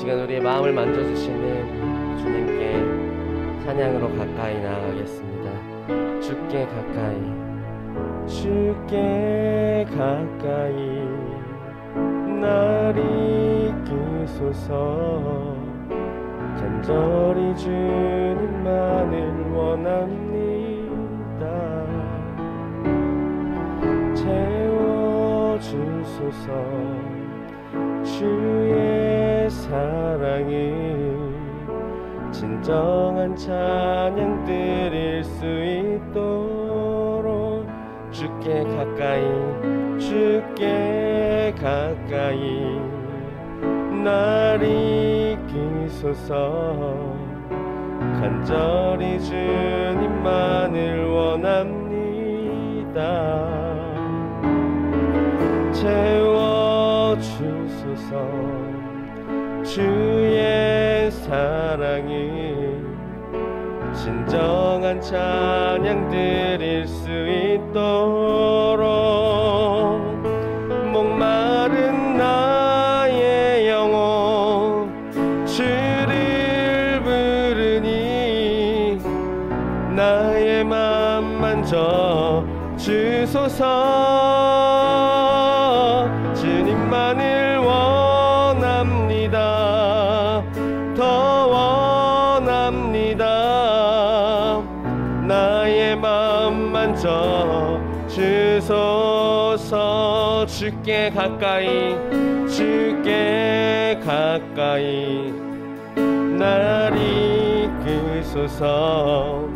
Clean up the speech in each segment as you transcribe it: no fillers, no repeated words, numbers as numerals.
시간 우리의 마음을 만져주시는 주님께 찬양으로 가까이 나아가겠습니다. 주께 가까이, 주께 가까이 날 이끄소서. 간절히 주님만을 원합니다. 채워주소서. 주의 사랑을 진정한 찬양 드릴 수 있도록 주께 가까이, 주께 가까이 날 이끄소서. 간절히 주님만을 원합니다. 채워주소서. 주의 사랑을 진정한 찬양 드릴 수 있도록 목마른 나의 영혼 주를 부르니 나의 맘 만져 주소서. 주님만을 원합니다. 더 원합니다. 나의 맘 만져 주소서. 주께 가까이, 주께 가까이 날 이끄소서.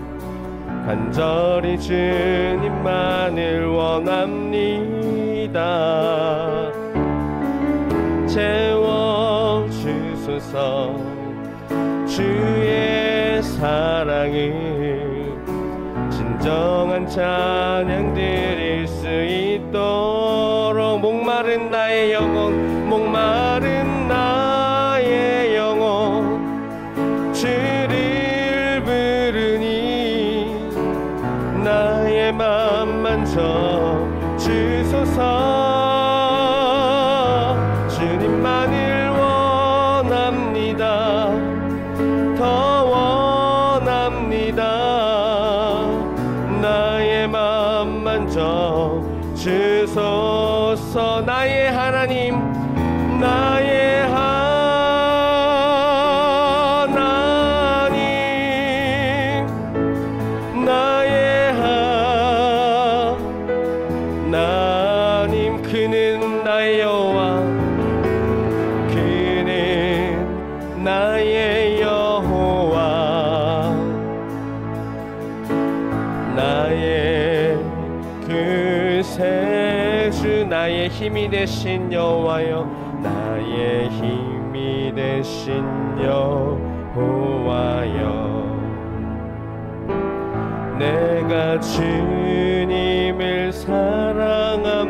간절히 주님만을 원합니다. 채워주소서. 주의 사랑을 진정한 찬양 드릴 수 있도록 목마른 나의 영혼, 목마른 나의 영혼 주를 부르니 나의 맘 만져 주소서. 주님만을 원합니다. 더 원합니다. 나의 맘 만져 주소서. 나의 하나님, 나의 하나님, 나의 하나님. 그는 나의 여호와, 그는 나의 여호와, 나의 구세주, 나의 힘이 되신 여호와여, 나의 힘이 되신 여호와여. 내가 주님을 사랑합니다.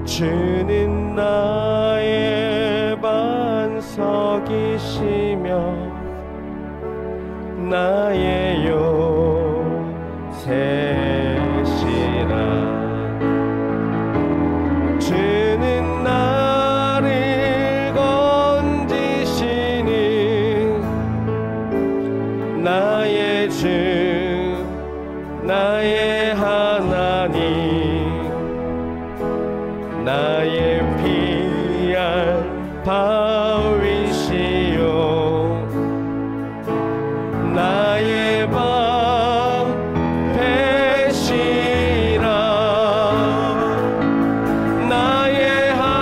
주는 나의 반석이시며 나의 요새시라. 주는 나를 건지시는 나의 주, 나의 하나님, 나의 피할 바위시요 나의 방패시라. 나의 하나님,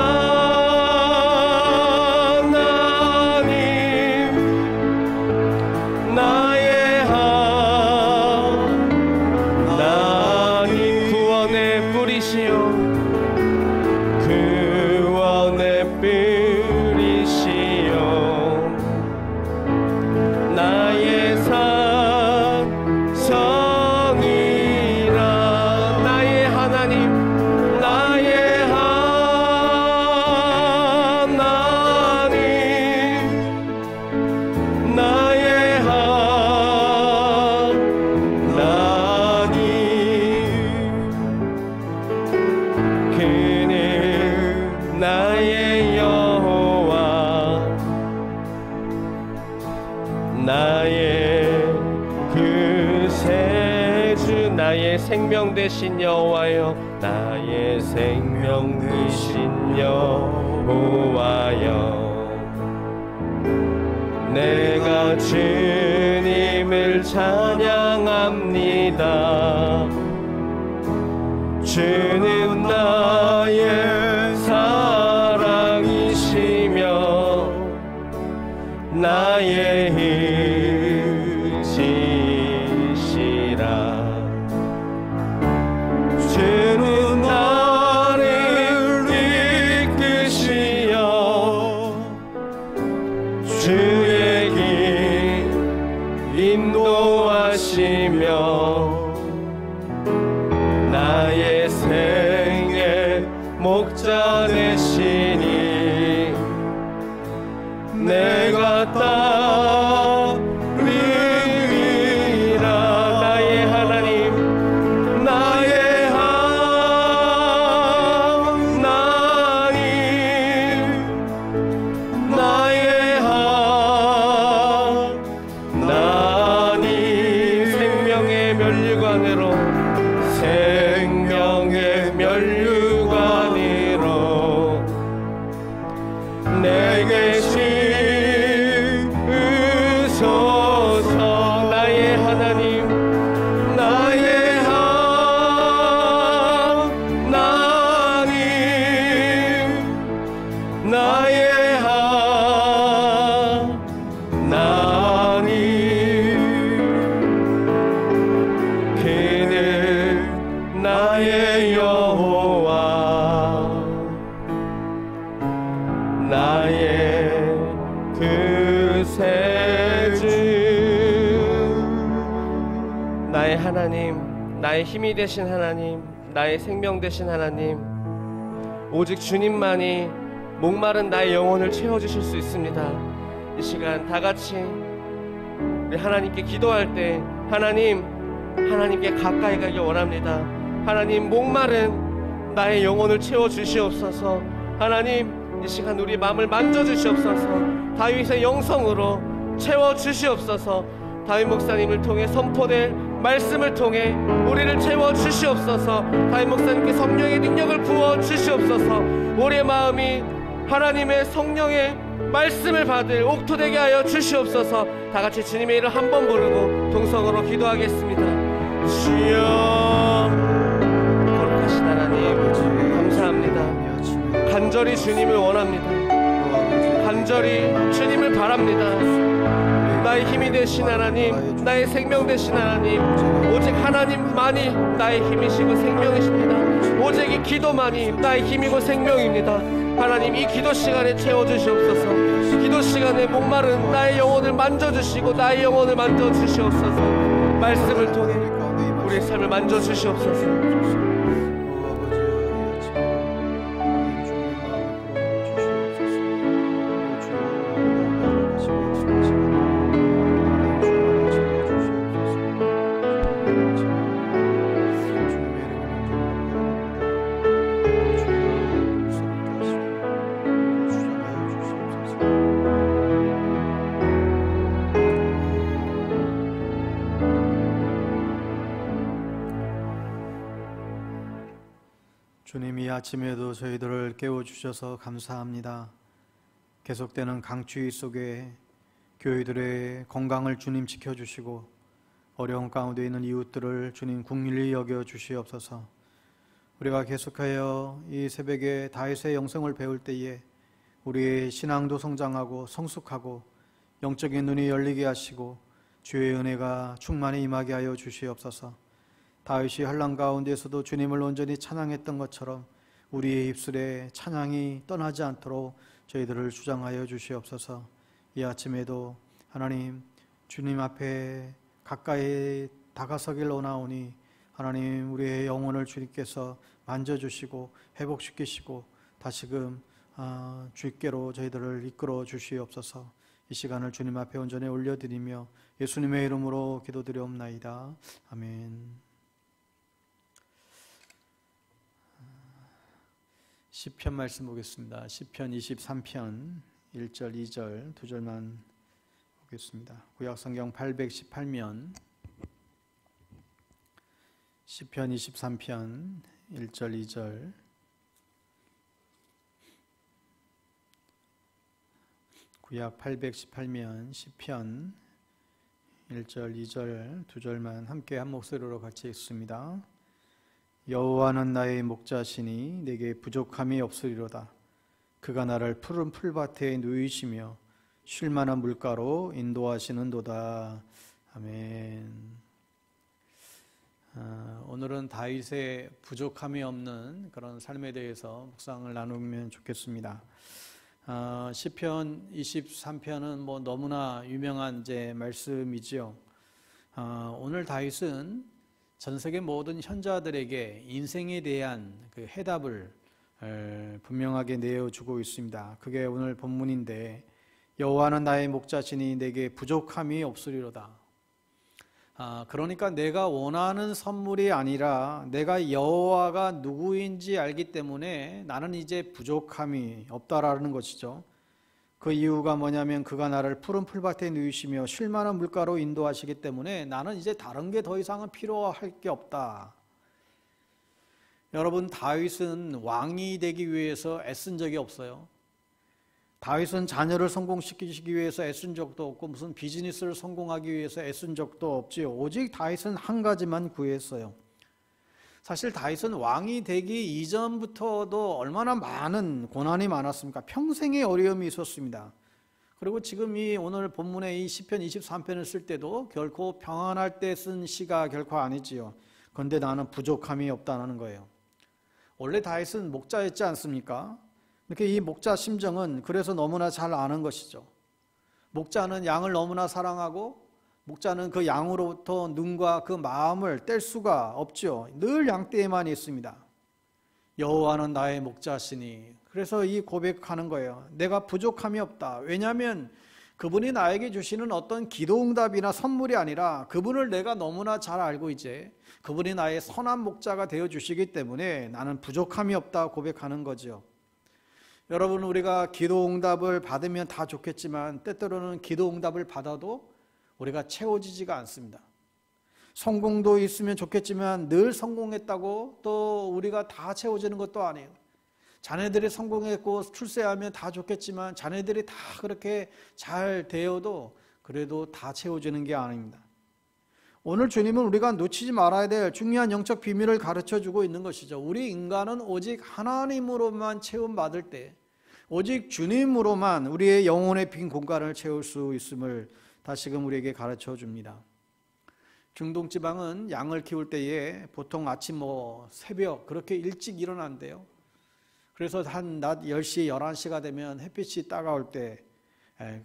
나의 하나님. 구원의 뿌리시요, 구원의 뿌리 나의 구세주 나의 생명 되신 여호와여 나의 생명 되신 여호와여 내가 주님을 찬양합니다. 주는 나의 사랑이시며 나의 의지시라. 주는 나를 이끄시어 주의 길 인도하시며 나의 생의 목자 되시니 내가 따르리라. 나의 하나님 나의 하나님 나의 하나님 생명의 면류관으로 생명의 면류관으로 내게 지으소서. 나의 하나님 나의 하나님 나의 하나님 그는 나의 여호와 나의 구세주 나의 하나님 나의 힘이 되신 하나님 나의 생명 되신 하나님 오직 주님만이 목마른 나의 영혼을 채워주실 수 있습니다. 이 시간 다같이 우리 하나님께 기도할 때 하나님께 가까이 가기 원합니다. 하나님 목마른 나의 영혼을 채워주시옵소서. 하나님 이 시간 우리 마음을 만져주시옵소서. 다윗의 영성으로 채워주시옵소서. 다윗 목사님을 통해 선포될 말씀을 통해 우리를 채워주시옵소서. 다윗 목사님께 성령의 능력을 부어주시옵소서. 우리의 마음이 하나님의 성령의 말씀을 받을 옥토 되게 하여 주시옵소서. 다같이 주님의 이름을 한번 부르고 동성으로 기도하겠습니다. 주여 거룩하신 하나님 감사합니다. 간절히 주님을 원합니다. 간절히 주님을 바랍니다. 나의 힘이 되신 하나님 나의 생명 되신 하나님 오직 하나님만이 나의 힘이시고 생명이십니다. 오직 이 기도만이 나의 힘이고 생명입니다. 하나님 이 기도 시간에 채워주시옵소서. 기도 시간에 목마른 나의 영혼을 만져주시고 나의 영혼을 만져주시옵소서. 말씀을 통해 우리의 삶을 만져주시옵소서. 주님 이 아침에도 저희들을 깨워주셔서 감사합니다. 계속되는 강추위 속에 교회들의 건강을 주님 지켜주시고 어려운 가운데 있는 이웃들을 주님 긍휼히 여겨 주시옵소서. 우리가 계속하여 이 새벽에 다윗의 영성을 배울 때에 우리의 신앙도 성장하고 성숙하고 영적인 눈이 열리게 하시고 주의 은혜가 충만히 임하게 하여 주시옵소서. 다윗이 환난 가운데서도 주님을 온전히 찬양했던 것처럼 우리의 입술에 찬양이 떠나지 않도록 저희들을 주장하여 주시옵소서. 이 아침에도 하나님 주님 앞에 가까이 다가서길 원하오니 하나님 우리의 영혼을 주님께서 만져주시고 회복시키시고 다시금 주께로 저희들을 이끌어 주시옵소서. 이 시간을 주님 앞에 온전히 올려드리며 예수님의 이름으로 기도드리옵나이다. 아멘. 시편 말씀 보겠습니다. 시편 23편 1절 2절 두 절만 보겠습니다. 구약성경 818면 시편 23편 1절 2절, 구약 818면 시편 1절 2절 두 절만 함께 한 목소리로 같이 읽습니다. 여호와는 나의 목자시니 내게 부족함이 없으리로다. 그가 나를 푸른 풀밭에 누이시며 쉴 만한 물가로 인도하시는도다. 아멘. 오늘은 다윗의 부족함이 없는 그런 삶에 대해서 묵상을 나누면 좋겠습니다. 시편 23편은 뭐 너무나 유명한 이제 말씀이지요. 오늘 다윗은 전 세계 모든 현자들에게 인생에 대한 그 해답을 분명하게 내어주고 있습니다. 그게 오늘 본문인데, 여호와는 나의 목자시니 내게 부족함이 없으리로다. 그러니까 내가 원하는 선물이 아니라 내가 여호와가 누구인지 알기 때문에 나는 이제 부족함이 없다라는 것이죠. 그 이유가 뭐냐면 그가 나를 푸른 풀밭에 누이시며 쉴 만한 물가로 인도하시기 때문에 나는 이제 다른 게 더 이상은 필요할 게 없다. 여러분, 다윗은 왕이 되기 위해서 애쓴 적이 없어요. 다윗은 자녀를 성공시키기 위해서 애쓴 적도 없고 무슨 비즈니스를 성공하기 위해서 애쓴 적도 없지요. 오직 다윗은 한 가지만 구했어요. 사실 다윗은 왕이 되기 이전부터도 얼마나 많은 고난이 많았습니까? 평생의 어려움이 있었습니다. 그리고 지금 이 오늘 본문의 이 시편 23편을 쓸 때도 결코 평안할 때 쓴 시가 결코 아니지요. 그런데 나는 부족함이 없다는 거예요. 원래 다윗은 목자였지 않습니까? 이렇게 이 목자 심정은 그래서 너무나 잘 아는 것이죠. 목자는 양을 너무나 사랑하고 목자는 그 양으로부터 눈과 그 마음을 뗄 수가 없죠. 늘 양떼에만 있습니다. 여호와는 나의 목자시니, 그래서 이 고백하는 거예요. 내가 부족함이 없다. 왜냐하면 그분이 나에게 주시는 어떤 기도응답이나 선물이 아니라 그분을 내가 너무나 잘 알고 이제 그분이 나의 선한 목자가 되어주시기 때문에 나는 부족함이 없다 고백하는 거죠. 여러분, 우리가 기도응답을 받으면 다 좋겠지만 때때로는 기도응답을 받아도 우리가 채워지지가 않습니다. 성공도 있으면 좋겠지만 늘 성공했다고 또 우리가 다 채워지는 것도 아니에요. 자녀들이 성공했고 출세하면 다 좋겠지만 자녀들이 다 그렇게 잘 되어도 그래도 다 채워지는 게 아닙니다. 오늘 주님은 우리가 놓치지 말아야 될 중요한 영적 비밀을 가르쳐주고 있는 것이죠. 우리 인간은 오직 하나님으로만 채움받을 때, 오직 주님으로만 우리의 영혼의 빈 공간을 채울 수 있음을 다시금 우리에게 가르쳐줍니다. 중동 지방은 양을 키울 때에 보통 아침 새벽 그렇게 일찍 일어난대요. 그래서 한 낮 10시, 11시가 되면 햇빛이 따가울 때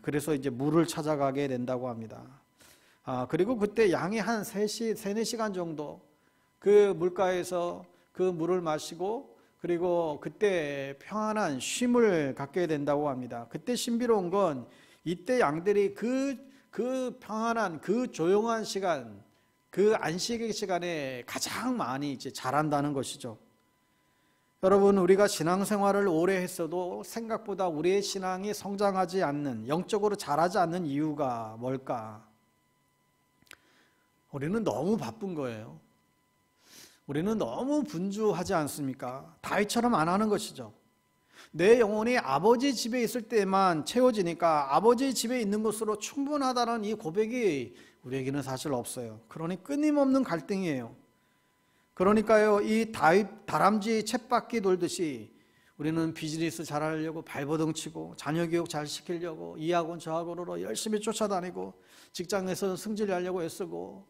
그래서 이제 물을 찾아가게 된다고 합니다. 그리고 그때 양이 한 3, 4시간 정도 그 물가에서 그 물을 마시고 그리고 그때 평안한 쉼을 갖게 된다고 합니다. 그때 신비로운 건 이때 양들이 그 평안한 그 조용한 시간, 그 안식의 시간에 가장 많이 이제 자란다는 것이죠. 여러분, 우리가 신앙생활을 오래 했어도 생각보다 우리의 신앙이 성장하지 않는, 영적으로 자라지 않는 이유가 뭘까? 우리는 너무 바쁜 거예요. 우리는 너무 분주하지 않습니까? 다윗처럼 안 하는 것이죠. 내 영혼이 아버지 집에 있을 때만 채워지니까 아버지 집에 있는 것으로 충분하다는 이 고백이 우리에게는 사실 없어요. 그러니 끊임없는 갈등이에요. 그러니까요, 이 다람쥐 쳇바퀴 돌듯이 우리는 비즈니스 잘하려고 발버둥 치고 자녀 교육 잘 시키려고 이 학원 저 학원으로 열심히 쫓아다니고 직장에서 승진하려고 애쓰고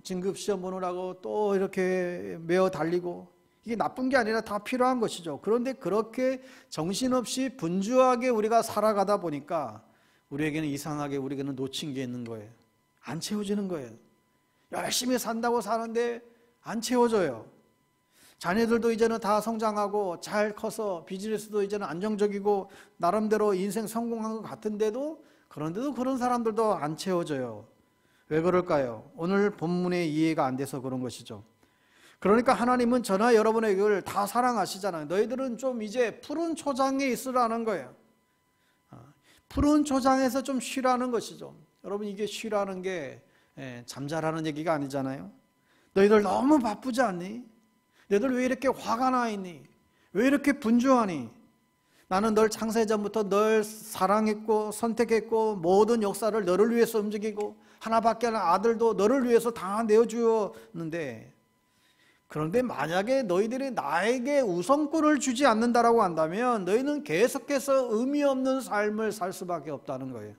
진급시험 보느라고 또 이렇게 매어 달리고, 이게 나쁜 게 아니라 다 필요한 것이죠. 그런데 그렇게 정신없이 분주하게 우리가 살아가다 보니까 우리에게는 이상하게 우리에게는 놓친 게 있는 거예요. 안 채워지는 거예요. 열심히 산다고 사는데 안 채워져요. 자녀들도 이제는 다 성장하고 잘 커서 비즈니스도 이제는 안정적이고 나름대로 인생 성공한 것 같은데도, 그런데도 그런 사람들도 안 채워져요. 왜 그럴까요? 오늘 본문의 이해가 안 돼서 그런 것이죠. 그러니까 하나님은 저나 여러분에게 다 사랑하시잖아요. 너희들은 좀 이제 푸른 초장에 있으라는 거예요. 푸른 초장에서 좀 쉬라는 것이죠. 여러분, 이게 쉬라는 게 잠자라는 얘기가 아니잖아요. 너희들 너무 바쁘지 않니? 너희들 왜 이렇게 화가 나 있니? 왜 이렇게 분주하니? 나는 널 창세전부터 널 사랑했고 선택했고 모든 역사를 너를 위해서 움직이고 하나밖에 없는 아들도 너를 위해서 다 내어주었는데, 그런데 만약에 너희들이 나에게 우선권을 주지 않는다라고 한다면 너희는 계속해서 의미 없는 삶을 살 수밖에 없다는 거예요.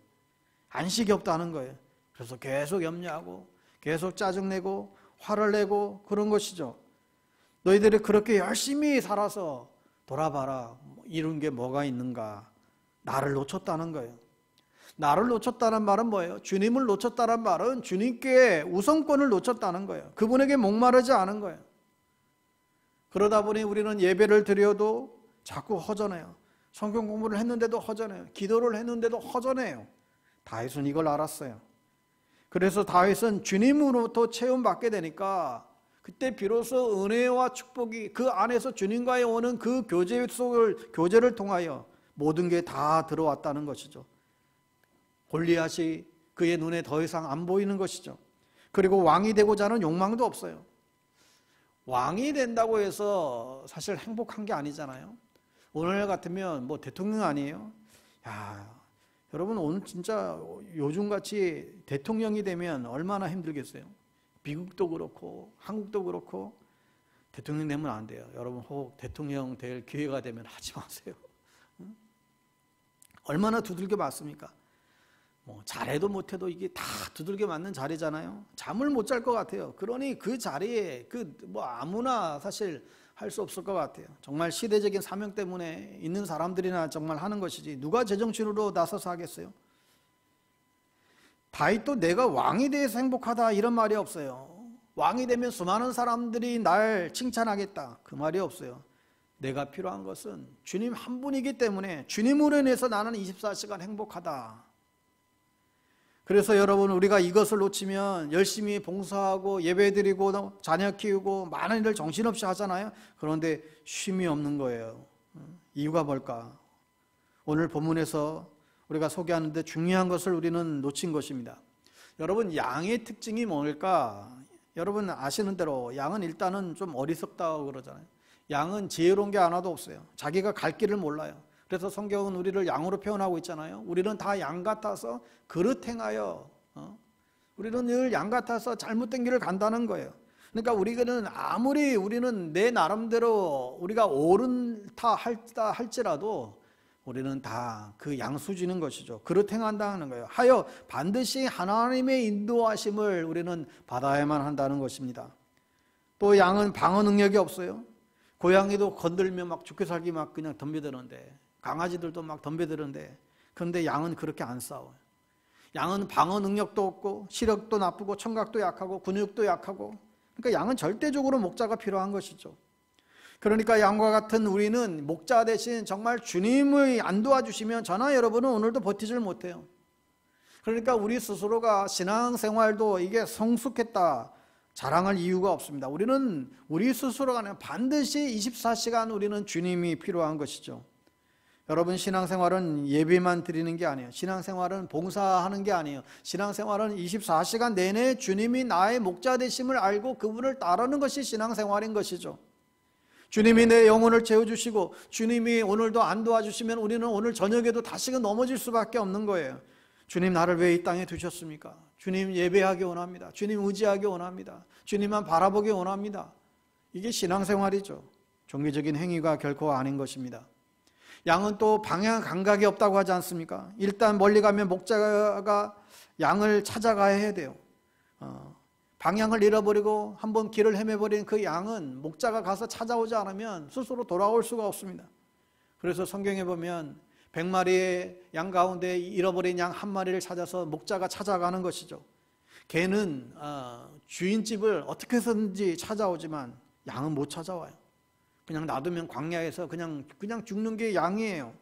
안식이 없다는 거예요. 그래서 계속 염려하고 계속 짜증내고 화를 내고 그런 것이죠. 너희들이 그렇게 열심히 살아서 돌아봐라. 이룬 게 뭐가 있는가? 나를 놓쳤다는 거예요. 나를 놓쳤다는 말은 뭐예요? 주님을 놓쳤다는 말은 주님께 우선권을 놓쳤다는 거예요. 그분에게 목마르지 않은 거예요. 그러다 보니 우리는 예배를 드려도 자꾸 허전해요. 성경 공부를 했는데도 허전해요. 기도를 했는데도 허전해요. 다윗은 이걸 알았어요. 그래서 다윗은 주님으로부터 체험받게 되니까 그때 비로소 은혜와 축복이 그 안에서 주님과의 오는 그 교제를 통하여 모든 게 다 들어왔다는 것이죠. 골리앗이 그의 눈에 더 이상 안 보이는 것이죠. 그리고 왕이 되고자 하는 욕망도 없어요. 왕이 된다고 해서 사실 행복한 게 아니잖아요. 오늘 같으면 뭐 대통령 아니에요? 야, 여러분 오늘 진짜 요즘같이 대통령이 되면 얼마나 힘들겠어요. 미국도 그렇고 한국도 그렇고 대통령 되면 안 돼요. 여러분 혹 대통령 될 기회가 되면 하지 마세요. 응? 얼마나 두들겨 맞습니까? 뭐 잘해도 못해도 이게 다 두들겨 맞는 자리잖아요. 잠을 못 잘 것 같아요. 그러니 그 자리에 뭐 아무나 사실 할 수 없을 것 같아요. 정말 시대적인 사명 때문에 있는 사람들이나 정말 하는 것이지 누가 제정신으로 나서서 하겠어요? 다윗도 내가 왕이 돼서 행복하다 이런 말이 없어요. 왕이 되면 수많은 사람들이 날 칭찬하겠다 그 말이 없어요. 내가 필요한 것은 주님 한 분이기 때문에 주님으로 인해서 나는 24시간 행복하다. 그래서 여러분 우리가 이것을 놓치면 열심히 봉사하고 예배드리고 자녀 키우고 많은 일을 정신없이 하잖아요. 그런데 쉼이 없는 거예요. 이유가 뭘까? 오늘 본문에서 우리가 소개하는데 중요한 것을 우리는 놓친 것입니다. 여러분 양의 특징이 뭘까? 여러분 아시는 대로 양은 일단은 좀 어리석다고 그러잖아요. 양은 지혜로운 게 하나도 없어요. 자기가 갈 길을 몰라요. 그래서 성경은 우리를 양으로 표현하고 있잖아요. 우리는 다 양 같아서 그릇 행하여 우리는 늘 양 같아서 잘못된 길을 간다는 거예요. 그러니까 우리는 아무리 우리는 내 나름대로 우리가 옳다 할지라도 우리는 다 그 양수지는 것이죠. 그릇 행한다는 거예요. 하여 반드시 하나님의 인도하심을 우리는 받아야만 한다는 것입니다. 또 양은 방어 능력이 없어요. 고양이도 건들면 막 죽게 살기 막 그냥 덤벼드는데 강아지들도 막 덤벼드는데 그런데 양은 그렇게 안 싸워요. 양은 방어 능력도 없고 시력도 나쁘고 청각도 약하고 근육도 약하고 그러니까 양은 절대적으로 목자가 필요한 것이죠. 그러니까 양과 같은 우리는 목자 대신 정말 주님의 안 도와주시면 저나 여러분은 오늘도 버티질 못해요. 그러니까 우리 스스로가 신앙생활도 이게 성숙했다 자랑할 이유가 없습니다. 우리는 우리 스스로가 아니라 반드시 24시간 우리는 주님이 필요한 것이죠. 여러분 신앙생활은 예배만 드리는 게 아니에요. 신앙생활은 봉사하는 게 아니에요. 신앙생활은 24시간 내내 주님이 나의 목자 되심을 알고 그분을 따르는 것이 신앙생활인 것이죠. 주님이 내 영혼을 채워주시고 주님이 오늘도 안 도와주시면 우리는 오늘 저녁에도 다시금 넘어질 수밖에 없는 거예요. 주님 나를 왜 이 땅에 두셨습니까? 주님 예배하기 원합니다. 주님 의지하기 원합니다. 주님만 바라보기 원합니다. 이게 신앙생활이죠. 종교적인 행위가 결코 아닌 것입니다. 양은 또 방향 감각이 없다고 하지 않습니까? 일단 멀리 가면 목자가 양을 찾아가야 해야 돼요. 방향을 잃어버리고 한번 길을 헤매버린 그 양은 목자가 가서 찾아오지 않으면 스스로 돌아올 수가 없습니다. 그래서 성경에 보면 100마리의 양 가운데 잃어버린 양 한 마리를 찾아서 목자가 찾아가는 것이죠. 개는 주인집을 어떻게 해서든지 찾아오지만 양은 못 찾아와요. 그냥 놔두면 광야에서 그냥 죽는 게 양이에요.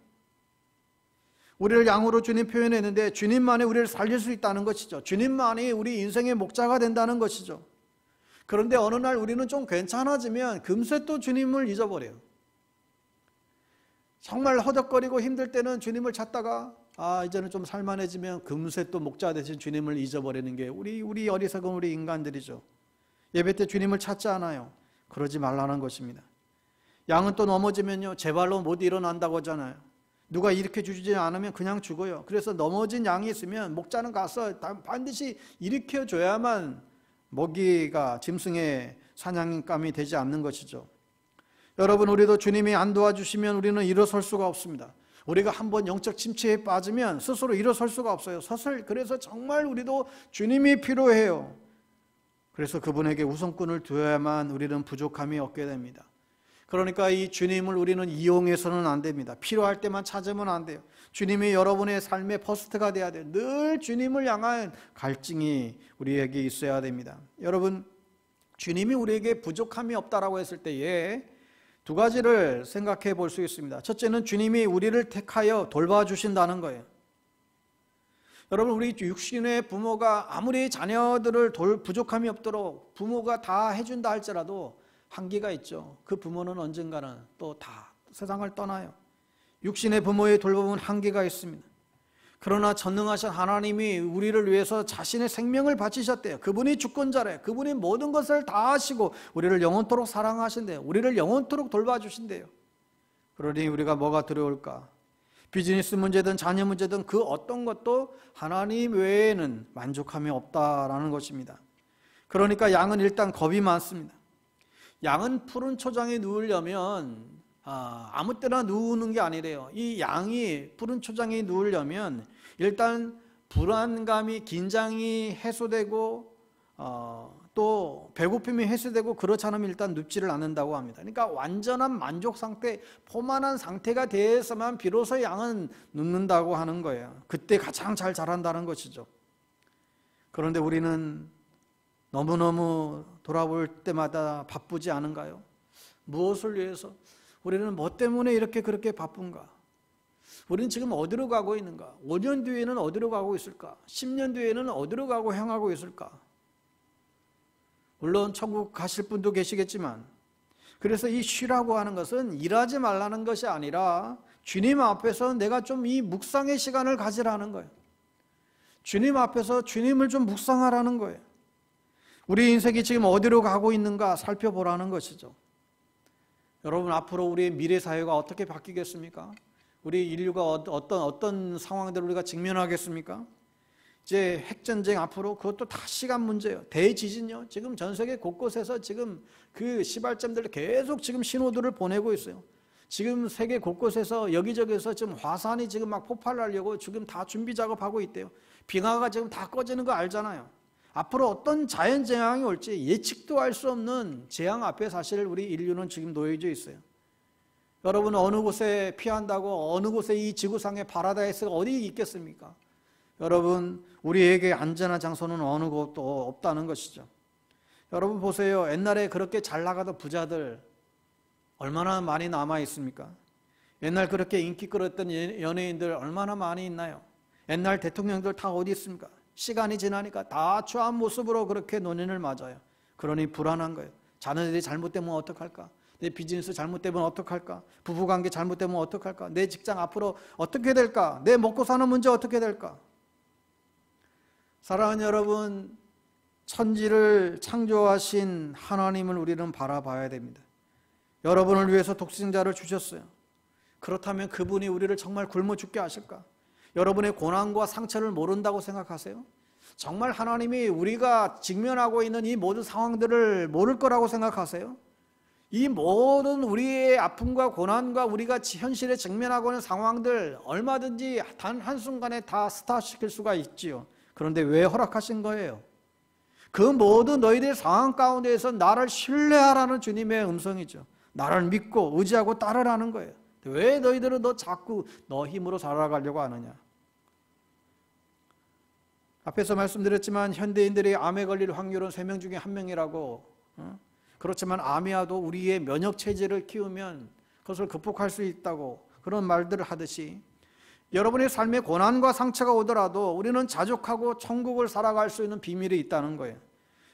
우리를 양으로 주님 표현했는데 주님만이 우리를 살릴 수 있다는 것이죠. 주님만이 우리 인생의 목자가 된다는 것이죠. 그런데 어느 날 우리는 좀 괜찮아지면 금세 또 주님을 잊어버려요. 정말 허덕거리고 힘들 때는 주님을 찾다가 이제는 좀 살만해지면 금세 또 목자 대신 주님을 잊어버리는 게 우리 어리석은 우리 인간들이죠. 예배 때 주님을 찾지 않아요. 그러지 말라는 것입니다. 양은 또 넘어지면요, 제 발로 못 일어난다고 하잖아요. 누가 일으켜 주지 않으면 그냥 죽어요. 그래서 넘어진 양이 있으면 목자는 가서 반드시 일으켜 줘야만 먹이가 짐승의 사냥감이 되지 않는 것이죠. 여러분, 우리도 주님이 안 도와주시면 우리는 일어설 수가 없습니다. 우리가 한번 영적 침체에 빠지면 스스로 일어설 수가 없어요. 그래서 정말 우리도 주님이 필요해요. 그래서 그분에게 우선권을 두어야만 우리는 부족함이 없게 됩니다. 그러니까 이 주님을 우리는 이용해서는 안 됩니다. 필요할 때만 찾으면 안 돼요. 주님이 여러분의 삶의 퍼스트가 돼야 돼요. 늘 주님을 향한 갈증이 우리에게 있어야 됩니다. 여러분, 주님이 우리에게 부족함이 없다라고 했을 때에 두 가지를 생각해 볼 수 있습니다. 첫째는 주님이 우리를 택하여 돌봐주신다는 거예요. 여러분, 우리 육신의 부모가 아무리 자녀들을 부족함이 없도록 부모가 다 해준다 할지라도 한계가 있죠. 그 부모는 언젠가는 또 다 세상을 떠나요. 육신의 부모의 돌봄은 한계가 있습니다. 그러나 전능하신 하나님이 우리를 위해서 자신의 생명을 바치셨대요. 그분이 주권자래. 그분이 모든 것을 다 하시고 우리를 영원토록 사랑하신대요. 우리를 영원토록 돌봐주신대요. 그러니 우리가 뭐가 두려울까? 비즈니스 문제든 자녀 문제든 그 어떤 것도 하나님 외에는 만족함이 없다라는 것입니다. 그러니까 양은 일단 겁이 많습니다. 양은 푸른 초장에 누우려면 아무 때나 누우는 게 아니래요. 이 양이 푸른 초장에 누우려면 일단 불안감이, 긴장이 해소되고 또 배고픔이 해소되고 그렇지 않으면 일단 눕지를 않는다고 합니다. 그러니까 완전한 만족 상태, 포만한 상태가 돼서만 비로소 양은 눕는다고 하는 거예요. 그때 가장 잘 자란다는 것이죠. 그런데 우리는 너무너무 돌아볼 때마다 바쁘지 않은가요? 무엇을 위해서? 우리는 뭐 때문에 이렇게 그렇게 바쁜가? 우리는 지금 어디로 가고 있는가? 5년 뒤에는 어디로 가고 있을까? 10년 뒤에는 어디로 가고 향하고 있을까? 물론 천국 가실 분도 계시겠지만, 그래서 이 쉬라고 하는 것은 일하지 말라는 것이 아니라 주님 앞에서 내가 좀 이 묵상의 시간을 가지라는 거예요. 주님 앞에서 주님을 좀 묵상하라는 거예요. 우리 인생이 지금 어디로 가고 있는가 살펴보라는 것이죠. 여러분, 앞으로 우리의 미래 사회가 어떻게 바뀌겠습니까? 우리 인류가 어떤 상황들을 우리가 직면하겠습니까? 이제 핵전쟁 앞으로 그것도 다 시간 문제예요. 대지진요. 지금 전 세계 곳곳에서 지금 그 시발점들 계속 지금 신호들을 보내고 있어요. 지금 세계 곳곳에서 여기저기서 지금 화산이 지금 막 폭발하려고 지금 다 준비 작업하고 있대요. 빙하가 지금 다 꺼지는 거 알잖아요. 앞으로 어떤 자연재앙이 올지 예측도 할 수 없는 재앙 앞에 사실 우리 인류는 지금 놓여져 있어요. 여러분, 어느 곳에 피한다고 어느 곳에 이 지구상의 파라다이스가 어디 있겠습니까? 여러분, 우리에게 안전한 장소는 어느 곳도 없다는 것이죠. 여러분 보세요. 옛날에 그렇게 잘 나가던 부자들 얼마나 많이 남아 있습니까? 옛날 그렇게 인기 끌었던 연예인들 얼마나 많이 있나요? 옛날 대통령들 다 어디 있습니까? 시간이 지나니까 다 추한 모습으로 그렇게 노년을 맞아요. 그러니 불안한 거예요. 자녀들이 잘못되면 어떡할까? 내 비즈니스 잘못되면 어떡할까? 부부관계 잘못되면 어떡할까? 내 직장 앞으로 어떻게 될까? 내 먹고 사는 문제 어떻게 될까? 사랑하는 여러분, 천지를 창조하신 하나님을 우리는 바라봐야 됩니다. 여러분을 위해서 독생자를 주셨어요. 그렇다면 그분이 우리를 정말 굶어 죽게 하실까? 여러분의 고난과 상처를 모른다고 생각하세요? 정말 하나님이 우리가 직면하고 있는 이 모든 상황들을 모를 거라고 생각하세요? 이 모든 우리의 아픔과 고난과 우리가 현실에 직면하고 있는 상황들 얼마든지 단 한순간에 다 스탑시킬 수가 있지요. 그런데 왜 허락하신 거예요? 그 모든 너희들의 상황 가운데에서 나를 신뢰하라는 주님의 음성이죠. 나를 믿고 의지하고 따르라는 거예요. 왜 너희들은 자꾸 너 힘으로 살아가려고 하느냐? 앞에서 말씀드렸지만 현대인들이 암에 걸릴 확률은 3명 중에 1명이라고. 그렇지만 암이라도 우리의 면역 체제를 키우면 그것을 극복할 수 있다고 그런 말들을 하듯이 여러분의 삶에 고난과 상처가 오더라도 우리는 자족하고 천국을 살아갈 수 있는 비밀이 있다는 거예요.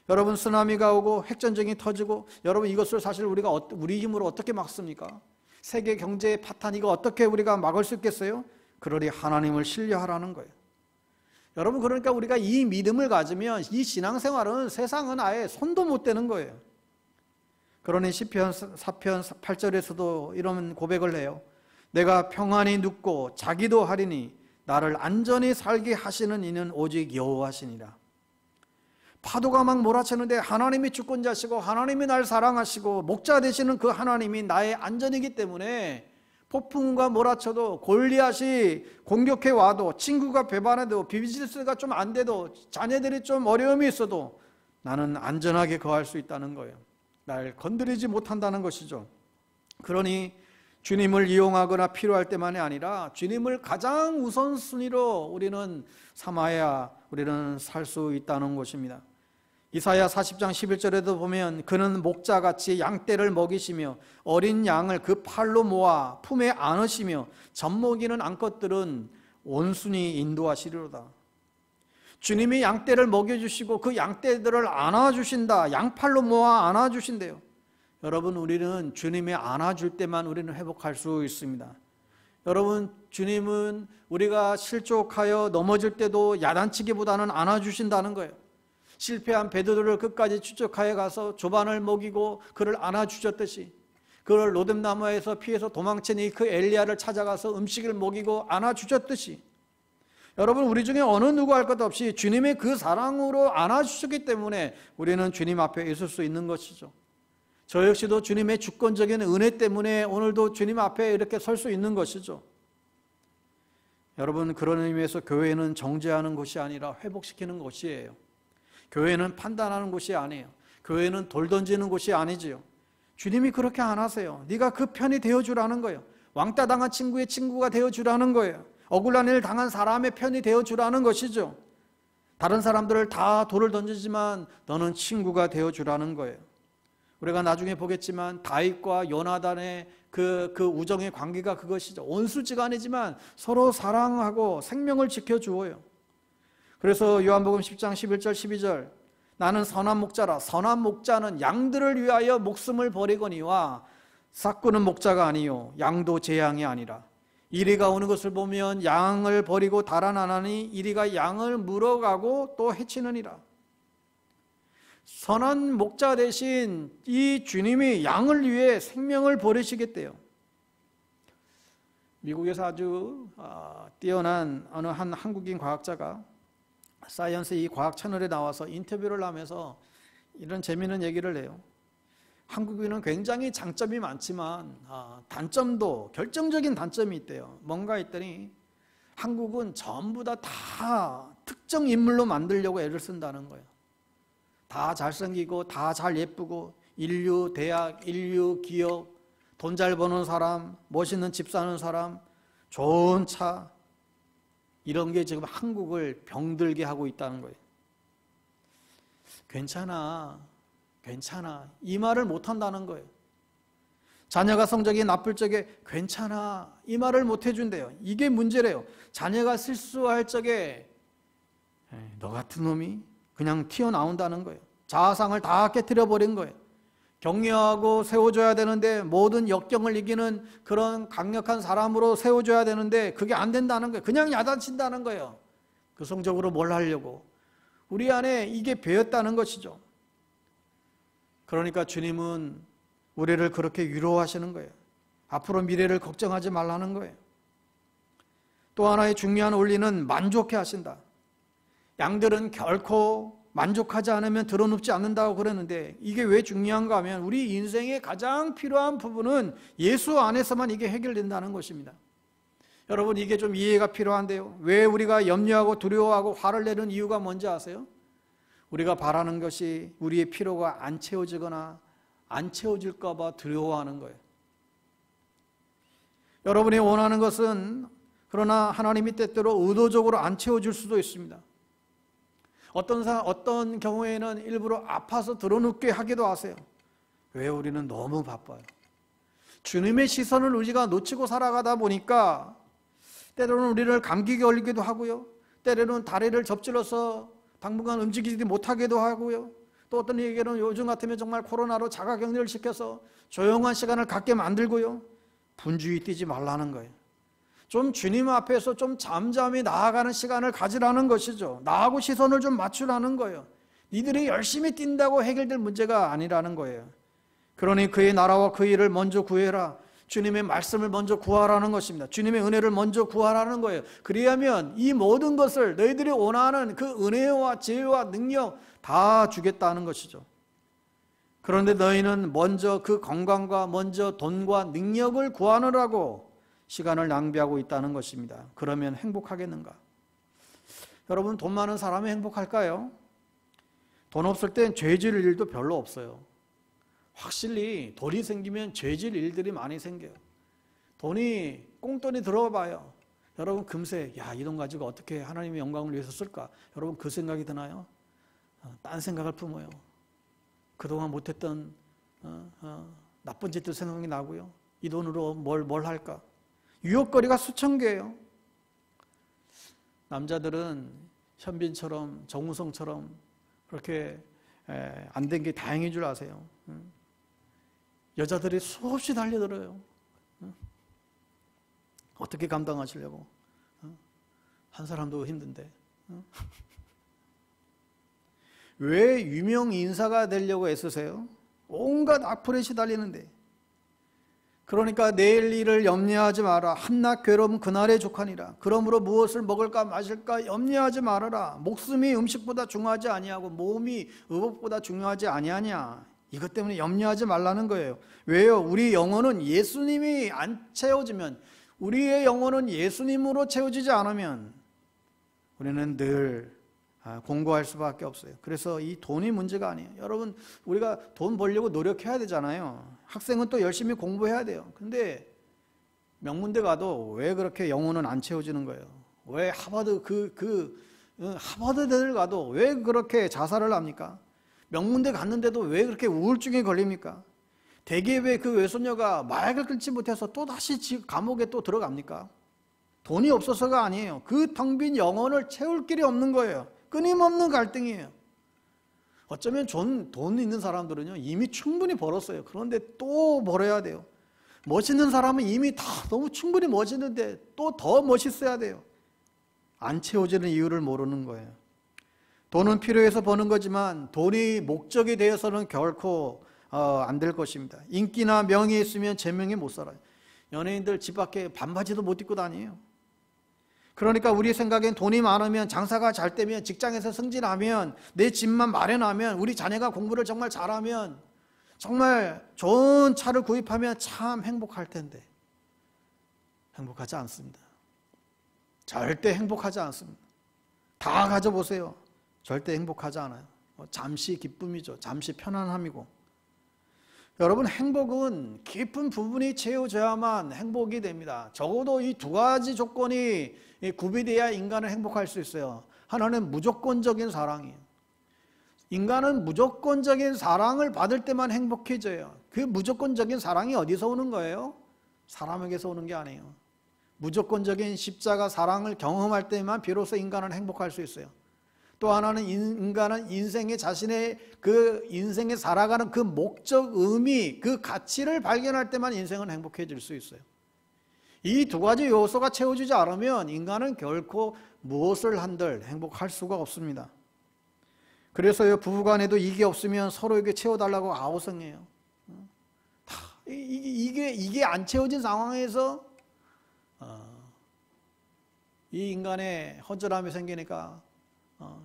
여러분, 쓰나미가 오고 핵전쟁이 터지고 여러분, 이것을 사실 우리가 우리 힘으로 어떻게 막습니까? 세계 경제의 파탄 이거 어떻게 우리가 막을 수 있겠어요? 그러니 하나님을 신뢰하라는 거예요. 여러분, 그러니까 우리가 이 믿음을 가지면 이 신앙생활은 세상은 아예 손도 못 대는 거예요. 그러니 시편 4편 8절에서도 이런 고백을 해요. 내가 평안히 눕고 자기도 하리니 나를 안전히 살게 하시는 이는 오직 여호와시니라. 파도가 막 몰아치는데 하나님이 주권자시고 하나님이 날 사랑하시고 목자 되시는 그 하나님이 나의 안전이기 때문에 폭풍과 몰아쳐도 골리앗이 공격해 와도 친구가 배반해도 비즈니스가 좀 안 돼도 자녀들이 좀 어려움이 있어도 나는 안전하게 거할 수 있다는 거예요. 날 건드리지 못한다는 것이죠. 그러니 주님을 이용하거나 필요할 때만이 아니라 주님을 가장 우선순위로 우리는 삼아야 우리는 살 수 있다는 것입니다. 이사야 40장 11절에도 보면 그는 목자같이 양떼를 먹이시며 어린 양을 그 팔로 모아 품에 안으시며 젖먹이는 암컷들은 온순히 인도하시리로다. 주님이 양떼를 먹여주시고 그 양떼들을 안아주신다. 양팔로 모아 안아주신대요. 여러분, 우리는 주님이 안아줄 때만 우리는 회복할 수 있습니다. 여러분, 주님은 우리가 실족하여 넘어질 때도 야단치기보다는 안아주신다는 거예요. 실패한 베드로를 끝까지 추적하여 가서 조반을 먹이고 그를 안아주셨듯이, 그를 로뎀나무에서 피해서 도망친 그 엘리야를 찾아가서 음식을 먹이고 안아주셨듯이, 여러분, 우리 중에 어느 누구 할 것 없이 주님의 그 사랑으로 안아주셨기 때문에 우리는 주님 앞에 있을 수 있는 것이죠. 저 역시도 주님의 주권적인 은혜 때문에 오늘도 주님 앞에 이렇게 설 수 있는 것이죠. 여러분, 그런 의미에서 교회는 정죄하는 곳이 아니라 회복시키는 곳이에요. 교회는 판단하는 곳이 아니에요. 교회는 돌 던지는 곳이 아니지요. 주님이 그렇게 안 하세요. 네가 그 편이 되어주라는 거예요. 왕따 당한 친구의 친구가 되어주라는 거예요. 억울한 일 당한 사람의 편이 되어주라는 것이죠. 다른 사람들을 다 돌을 던지지만 너는 친구가 되어주라는 거예요. 우리가 나중에 보겠지만 다윗과 요나단의 그 우정의 관계가 그것이죠. 온수지간이지만 서로 사랑하고 생명을 지켜주어요. 그래서 요한복음 10장 11절 12절 나는 선한 목자라. 선한 목자는 양들을 위하여 목숨을 버리거니와 삭구는 목자가 아니요 양도 제 양이 아니라. 이리가 오는 것을 보면 양을 버리고 달아나나니 이리가 양을 물어가고 또 해치느니라. 선한 목자 대신 이 주님이 양을 위해 생명을 버리시겠대요. 미국에서 아주 뛰어난 어느 한 한국인 과학자가 사이언스 이 과학 채널에 나와서 인터뷰를 하면서 이런 재미있는 얘기를 해요. 한국인은 굉장히 장점이 많지만 단점도, 결정적인 단점이 있대요. 뭔가 했더니 한국은 전부 다 특정 인물로 만들려고 애를 쓴다는 거예요. 다 잘생기고 다 잘 예쁘고 인류 대학, 인류 기업, 돈 잘 버는 사람, 멋있는 집 사는 사람, 좋은 차, 이런 게 지금 한국을 병들게 하고 있다는 거예요. 괜찮아 이 말을 못한다는 거예요. 자녀가 성적이 나쁠 적에 괜찮아 이 말을 못 해준대요. 이게 문제래요. 자녀가 실수할 적에 너 같은 놈이 그냥 튀어나온다는 거예요. 자아상을 다 깨트려버린 거예요. 격려하고 세워줘야 되는데 모든 역경을 이기는 그런 강력한 사람으로 세워줘야 되는데 그게 안 된다는 거예요. 그냥 야단친다는 거예요. 그 성적으로 뭘 하려고. 우리 안에 이게 배었다는 것이죠. 그러니까 주님은 우리를 그렇게 위로하시는 거예요. 앞으로 미래를 걱정하지 말라는 거예요. 또 하나의 중요한 원리는 만족해 하신다. 양들은 결코 만족하지 않으면 드러눕지 않는다고 그랬는데 이게 왜 중요한가 하면 우리 인생의 가장 필요한 부분은 예수 안에서만 이게 해결된다는 것입니다. 여러분, 이게 좀 이해가 필요한데요. 왜 우리가 염려하고 두려워하고 화를 내는 이유가 뭔지 아세요? 우리가 바라는 것이 우리의 필요가 안 채워지거나 안 채워질까 봐 두려워하는 거예요. 여러분이 원하는 것은 그러나 하나님이 때때로 의도적으로 안 채워질 수도 있습니다. 어떤 경우에는 일부러 아파서 드러눕게 하기도 하세요. 왜? 우리는 너무 바빠요. 주님의 시선을 우리가 놓치고 살아가다 보니까 때로는 우리를 감기 걸리기도 하고요. 때로는 다리를 접질러서 당분간 움직이지 못하기도 하고요. 또 어떤 얘기는 요즘 같으면 정말 코로나로 자가격리를 시켜서 조용한 시간을 갖게 만들고요. 분주히 뛰지 말라는 거예요. 좀 주님 앞에서 좀 잠잠히 나아가는 시간을 가지라는 것이죠. 나하고 시선을 좀 맞추라는 거예요. 니들이 열심히 뛴다고 해결될 문제가 아니라는 거예요. 그러니 그의 나라와 그 일을 먼저 구해라. 주님의 말씀을 먼저 구하라는 것입니다. 주님의 은혜를 먼저 구하라는 거예요. 그리하면 이 모든 것을 너희들이 원하는 그 은혜와 지혜와 능력 다 주겠다는 것이죠. 그런데 너희는 먼저 그 건강과 먼저 돈과 능력을 구하느라고 시간을 낭비하고 있다는 것입니다. 그러면 행복하겠는가? 여러분, 돈 많은 사람이 행복할까요? 돈 없을 땐 죄질 일도 별로 없어요. 확실히 돈이 생기면 죄질 일들이 많이 생겨요. 돈이 꽁돈이 들어봐요. 여러분, 금세 이 돈 가지고 어떻게 하나님의 영광을 위해서 쓸까? 여러분, 그 생각이 드나요? 딴 생각을 품어요. 그동안 못했던 나쁜 짓들 생각이 나고요. 이 돈으로 뭘 할까? 유혹거리가 수천 개예요. 남자들은 현빈처럼 정우성처럼 그렇게 안 된 게 다행인 줄 아세요. 여자들이 수없이 달려들어요. 어떻게 감당하시려고? 한 사람도 힘든데. 왜 유명 인사가 되려고 애쓰세요? 온갖 악플에 시달리는데. 그러니까 내일 일을 염려하지 마라. 한낱 괴로움 그날의 족하니라. 그러므로 무엇을 먹을까 마실까 염려하지 말아라. 목숨이 음식보다 중요하지 아니하고 몸이 의복보다 중요하지 아니하냐. 이것 때문에 염려하지 말라는 거예요. 왜요? 우리 영혼은 예수님이 안 채워지면, 우리의 영혼은 예수님으로 채워지지 않으면 우리는 늘 공고할 수밖에 없어요. 그래서 이 돈이 문제가 아니에요. 여러분, 우리가 돈 벌려고 노력해야 되잖아요. 학생은 또 열심히 공부해야 돼요. 근데 명문대 가도 왜 그렇게 영혼은 안 채워지는 거예요? 왜 하버드 하버드대를 가도 왜 그렇게 자살을 합니까? 명문대 갔는데도 왜 그렇게 우울증에 걸립니까? 대개 왜 그 외손녀가 마약을 끊지 못해서 또다시 감옥에 또 들어갑니까? 돈이 없어서가 아니에요. 그 텅 빈 영혼을 채울 길이 없는 거예요. 끊임없는 갈등이에요. 어쩌면 돈 있는 사람들은요, 이미 충분히 벌었어요. 그런데 또 벌어야 돼요. 멋있는 사람은 이미 다 너무 충분히 멋있는데 또 더 멋있어야 돼요. 안 채워지는 이유를 모르는 거예요. 돈은 필요해서 버는 거지만 돈이 목적이 되어서는 결코 안 될 것입니다. 인기나 명예 있으면 제명에 못 살아요. 연예인들 집 밖에 반바지도 못 입고 다녀요. 그러니까 우리 생각엔 돈이 많으면, 장사가 잘 되면, 직장에서 승진하면, 내 집만 마련하면, 우리 자녀가 공부를 정말 잘하면, 정말 좋은 차를 구입하면 참 행복할 텐데 행복하지 않습니다. 절대 행복하지 않습니다. 다 가져보세요. 절대 행복하지 않아요. 잠시 기쁨이죠. 잠시 편안함이고. 여러분, 행복은 깊은 부분이 채워져야만 행복이 됩니다. 적어도 이 두 가지 조건이 구비돼야 인간은 행복할 수 있어요. 하나는 무조건적인 사랑이에요. 인간은 무조건적인 사랑을 받을 때만 행복해져요. 그 무조건적인 사랑이 어디서 오는 거예요? 사람에게서 오는 게 아니에요. 무조건적인 십자가 사랑을 경험할 때만 비로소 인간은 행복할 수 있어요. 또 하나는 인간은 인생의 자신의 그 인생에 살아가는 그 목적, 의미, 그 가치를 발견할 때만 인생은 행복해질 수 있어요. 이 두 가지 요소가 채워지지 않으면 인간은 결코 무엇을 한들 행복할 수가 없습니다. 그래서요, 부부간에도 이게 없으면 서로에게 채워달라고 아우성해요. 이게 안 채워진 상황에서 이 인간의 허전함이 생기니까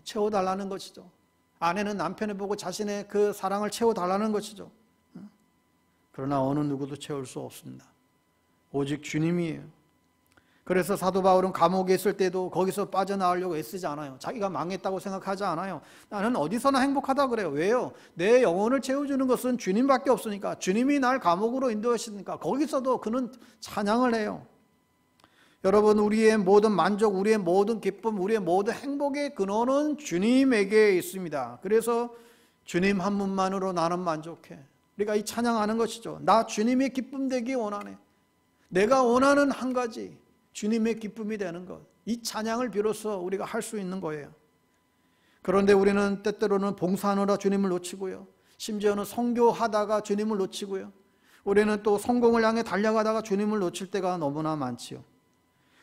채워달라는 것이죠. 아내는 남편을 보고 자신의 그 사랑을 채워달라는 것이죠. 그러나 어느 누구도 채울 수 없습니다. 오직 주님이에요. 그래서 사도 바울은 감옥에 있을 때도 거기서 빠져나오려고 애쓰지 않아요. 자기가 망했다고 생각하지 않아요. 나는 어디서나 행복하다 그래요. 왜요? 내 영혼을 채워주는 것은 주님밖에 없으니까. 주님이 날 감옥으로 인도하시니까 거기서도 그는 찬양을 해요. 여러분, 우리의 모든 만족, 우리의 모든 기쁨, 우리의 모든 행복의 근원은 주님에게 있습니다. 그래서 주님 한 분만으로 나는 만족해. 우리가 이 찬양하는 것이죠. 나 주님의 기쁨 되기 원하네. 내가 원하는 한 가지, 주님의 기쁨이 되는 것. 이 찬양을 비로소 우리가 할 수 있는 거예요. 그런데 우리는 때때로는 봉사하느라 주님을 놓치고요. 심지어는 선교하다가 주님을 놓치고요. 우리는 또 성공을 향해 달려가다가 주님을 놓칠 때가 너무나 많지요.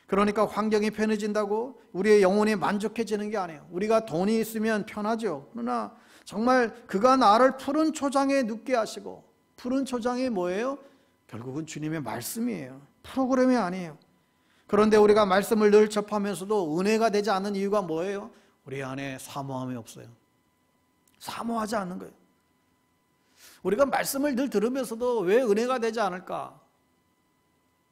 그러니까 환경이 편해진다고 우리의 영혼이 만족해지는 게 아니에요. 우리가 돈이 있으면 편하죠. 그러나 정말 그가 나를 푸른 초장에 눕게 하시고, 푸른 초장이 뭐예요? 결국은 주님의 말씀이에요. 프로그램이 아니에요. 그런데 우리가 말씀을 늘 접하면서도 은혜가 되지 않는 이유가 뭐예요? 우리 안에 사모함이 없어요. 사모하지 않는 거예요. 우리가 말씀을 늘 들으면서도 왜 은혜가 되지 않을까?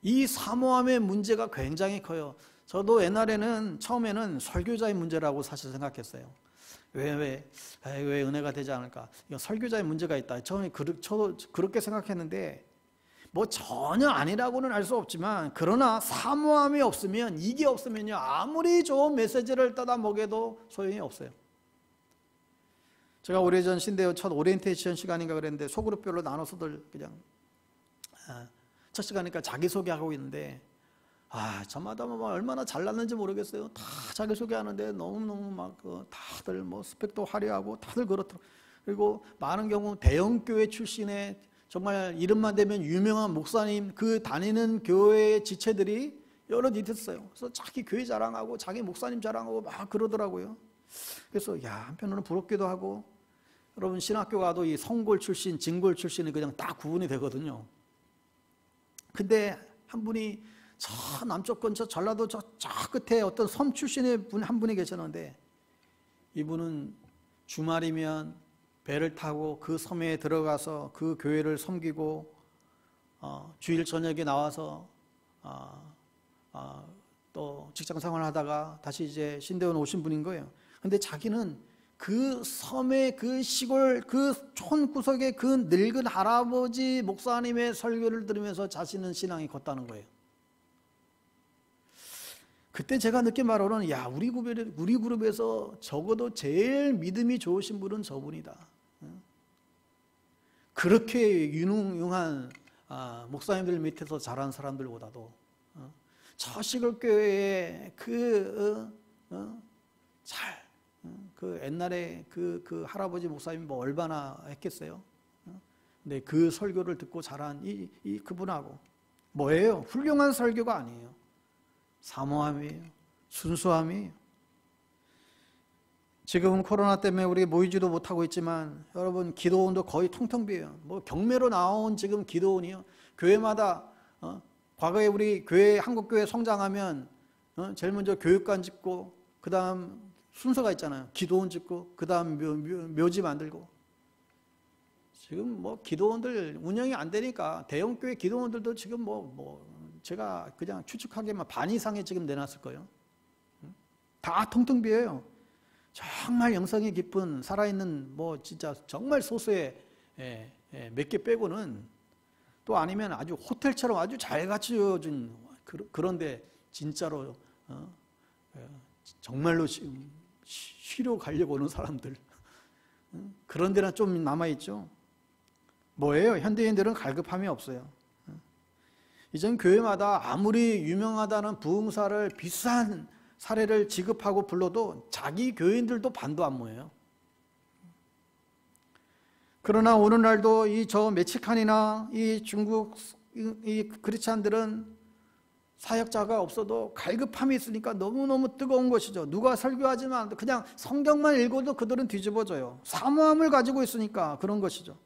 이 사모함의 문제가 굉장히 커요. 저도 옛날에는 처음에는 설교자의 문제라고 사실 생각했어요. 왜 은혜가 되지 않을까? 이거 설교자의 문제가 있다. 처음에 저도 그렇게 생각했는데 뭐 전혀 아니라고는 알 수 없지만, 그러나 사모함이 없으면, 이게 없으면요, 아무리 좋은 메시지를 따다 먹여도 소용이 없어요. 제가 오래전 신대요 첫 오리엔테이션 시간인가 그랬는데 소그룹별로 나눠서들 그냥 첫 시간이니까 자기소개하고 있는데, 저마다 뭐 얼마나 잘났는지 모르겠어요. 다 자기소개하는데 너무너무 막 다들 뭐 스펙도 화려하고 다들 그렇더라고요. 그리고 많은 경우 대형교회 출신의 정말 이름만 대면 유명한 목사님, 그 다니는 교회의 지체들이 여럿 있었어요. 그래서 자기 교회 자랑하고 자기 목사님 자랑하고 막 그러더라고요. 그래서 한편으로는 부럽기도 하고, 여러분 신학교 가도 이 성골 출신, 진골 출신이 그냥 딱 구분이 되거든요. 근데 한 분이 저 남쪽 근처 전라도 저 끝에 어떤 섬 출신의 한 분이 계셨는데, 이분은 주말이면 배를 타고 그 섬에 들어가서 그 교회를 섬기고 주일 저녁에 나와서 또 직장 생활을 하다가 다시 이제 신대원 오신 분인 거예요. 근데 자기는 그 섬의 그 시골 그 촌 구석에 그 늙은 할아버지 목사님의 설교를 들으면서 자신은 신앙이 컸다는 거예요. 그때 제가 느낀 바로는 우리 그룹에서 적어도 제일 믿음이 좋으신 분은 저분이다. 그렇게 유능한 목사님들 밑에서 자란 사람들보다도 저 시골교회에 그 옛날에 그 할아버지 목사님이 뭐 얼마나 했겠어요? 근데 그 설교를 듣고 자란 이 그분하고 뭐예요? 훌륭한 설교가 아니에요. 사모함이에요. 순수함이에요. 지금은 코로나 때문에 우리 모이지도 못하고 있지만 여러분 기도원도 거의 텅텅 비어요. 뭐 경매로 나온 지금 기도원이요. 교회마다 과거에 우리 교회 한국교회 성장하면 제일 먼저 교육관 짓고 그 다음 순서가 있잖아요. 기도원 짓고 그 다음 묘지 만들고. 지금 뭐 기도원들 운영이 안 되니까 대형교회 기도원들도 지금 뭐 제가 그냥 추측하기에만 반 이상에 지금 내놨을 거예요. 다 텅텅 비어요. 정말 영성이 깊은 살아있는 뭐 진짜 정말 소수의 몇 개 빼고는, 또 아니면 아주 호텔처럼 아주 잘 갖춰진 그런데 진짜로 정말로 쉬러 가려고 오는 사람들, 그런 데는 좀 남아있죠. 뭐예요? 현대인들은 갈급함이 없어요. 이전 교회마다 아무리 유명하다는 부흥사를 비싼 사례를 지급하고 불러도 자기 교인들도 반도 안 모여요. 그러나 오늘날도 저 멕시칸이나 이 중국 이 크리스찬들은 사역자가 없어도 갈급함이 있으니까 너무너무 뜨거운 것이죠. 누가 설교하지만 그냥 성경만 읽어도 그들은 뒤집어져요. 사모함을 가지고 있으니까 그런 것이죠.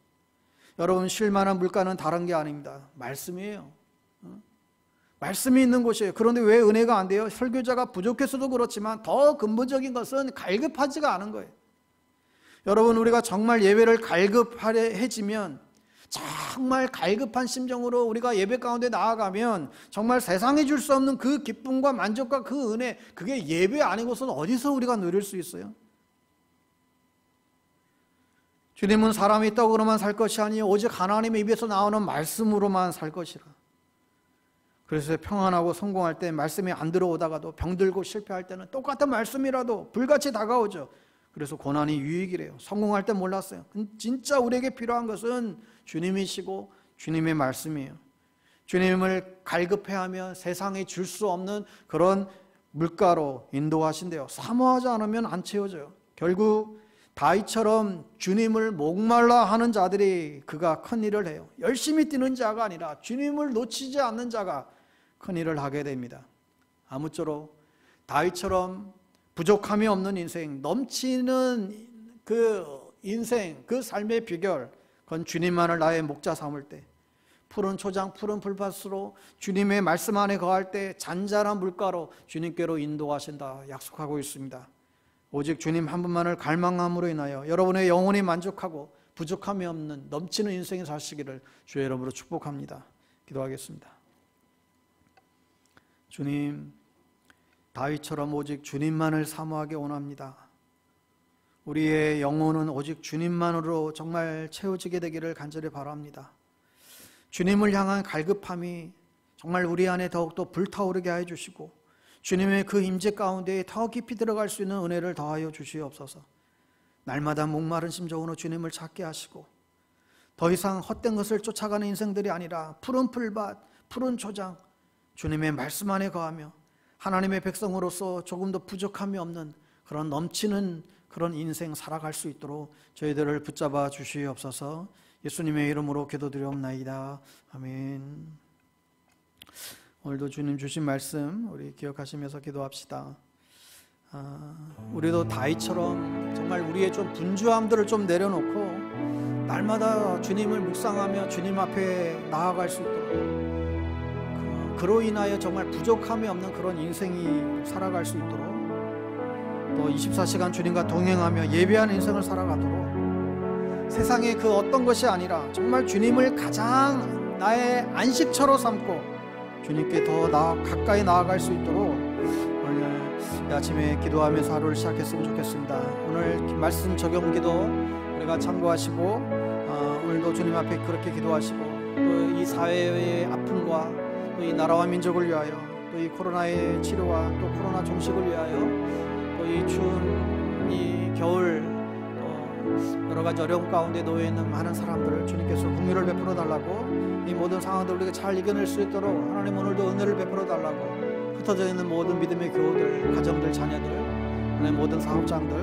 여러분 쉴 만한 물가는 다른 게 아닙니다. 말씀이에요. 말씀이 있는 곳이에요. 그런데 왜 은혜가 안 돼요? 설교자가 부족해서도 그렇지만 더 근본적인 것은 갈급하지가 않은 거예요. 여러분 우리가 정말 예배를 갈급해지면, 정말 갈급한 심정으로 우리가 예배 가운데 나아가면 정말 세상에 줄 수 없는 그 기쁨과 만족과 그 은혜, 그게 예배 아니고서는 어디서 우리가 누릴 수 있어요? 주님은 사람이 떡으로만 살 것이 아니요 오직 하나님의 입에서 나오는 말씀으로만 살 것이라. 그래서 평안하고 성공할 때 말씀이 안 들어오다가도, 병들고 실패할 때는 똑같은 말씀이라도 불같이 다가오죠. 그래서 고난이 유익이래요. 성공할 때 몰랐어요. 진짜 우리에게 필요한 것은 주님이시고 주님의 말씀이에요. 주님을 갈급해하며 세상에 줄 수 없는 그런 물가로 인도하신대요. 사모하지 않으면 안 채워져요. 결국 다윗처럼 주님을 목말라 하는 자들이 그가 큰 일을 해요. 열심히 뛰는 자가 아니라 주님을 놓치지 않는 자가 큰 일을 하게 됩니다. 아무쪼록 다윗처럼 부족함이 없는 인생, 넘치는 그 인생, 그 삶의 비결, 그건 주님만을 나의 목자 삼을 때, 푸른 초장, 푸른 풀밭으로 주님의 말씀 안에 거할 때 잔잔한 물가로 주님께로 인도하신다 약속하고 있습니다. 오직 주님 한 분만을 갈망함으로 인하여 여러분의 영혼이 만족하고 부족함이 없는 넘치는 인생을 사시기를 주의 이름으로 축복합니다. 기도하겠습니다. 주님, 다윗처럼 오직 주님만을 사모하기 원합니다. 우리의 영혼은 오직 주님만으로 정말 채워지게 되기를 간절히 바랍니다. 주님을 향한 갈급함이 정말 우리 안에 더욱더 불타오르게 하여 주시고 주님의 그 임재 가운데에 더 깊이 들어갈 수 있는 은혜를 더하여 주시옵소서. 날마다 목마른 심정으로 주님을 찾게 하시고 더 이상 헛된 것을 쫓아가는 인생들이 아니라 푸른 풀밭, 푸른 초장, 주님의 말씀 안에 거하며 하나님의 백성으로서 조금 더 부족함이 없는 그런 넘치는 그런 인생 살아갈 수 있도록 저희들을 붙잡아 주시옵소서. 예수님의 이름으로 기도드리옵나이다. 아멘. 오늘도 주님 주신 말씀 우리 기억하시면서 기도합시다. 우리도 다윗처럼 정말 우리의 좀 분주함들을 좀 내려놓고 날마다 주님을 묵상하며 주님 앞에 나아갈 수 있도록, 그로 인하여 정말 부족함이 없는 그런 인생이 살아갈 수 있도록, 또 24시간 주님과 동행하며 예배하는 인생을 살아가도록, 세상의 그 어떤 것이 아니라 정말 주님을 가장 나의 안식처로 삼고 주님께 더 가까이 나아갈 수 있도록 오늘 아침에 기도하면서 하루를 시작했으면 좋겠습니다. 오늘 말씀 적용 기도 우리가 참고하시고 오늘도 주님 앞에 그렇게 기도하시고 또 이 사회의 아픔과 또 이 나라와 민족을 위하여, 또 이 코로나의 치료와 또 코로나 종식을 위하여, 또 이 추운 이 겨울 또 여러 가지 어려움 가운데 놓여 있는 많은 사람들을 주님께서 긍휼을 베풀어 달라고, 이 모든 상황들 우리가 잘 이겨낼 수 있도록 하나님 오늘도 은혜를 베풀어 달라고, 흩어져 있는 모든 믿음의 교우들, 가정들, 자녀들, 오늘 모든 사업장들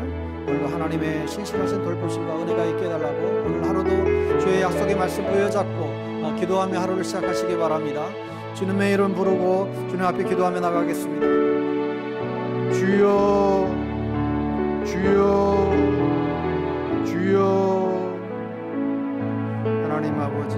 오늘도 하나님의 신실하신 돌보심과 은혜가 있게 해달라고, 오늘 하루도 주의 약속의 말씀 부여잡고 기도하며 하루를 시작하시기 바랍니다. 주님의 이름 부르고 주님 앞에 기도하며 나가겠습니다. 주여, 주여, 주여. 하나님 아버지,